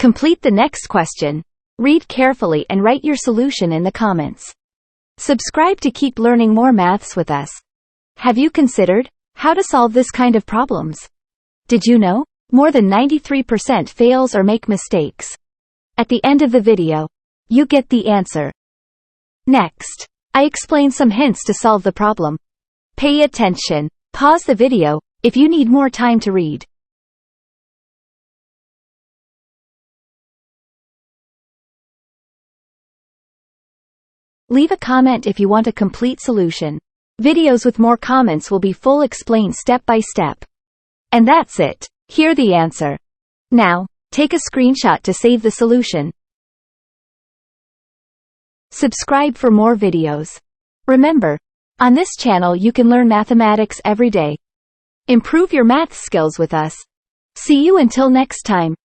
Complete the next question. Read carefully and write your solution in the comments. Subscribe to keep learning more maths with us. Have you considered how to solve this kind of problems? Did you know? More than 93% fails or make mistakes. At the end of the video, you get the answer. Next, I explain some hints to solve the problem. Pay attention. Pause the video if you need more time to read. Leave a comment if you want a complete solution. Videos with more comments will be full explain step by step. And that's it. Hear the answer. Now, take a screenshot to save the solution. Subscribe for more videos. Remember, on this channel you can learn mathematics every day. Improve your math skills with us. See you until next time.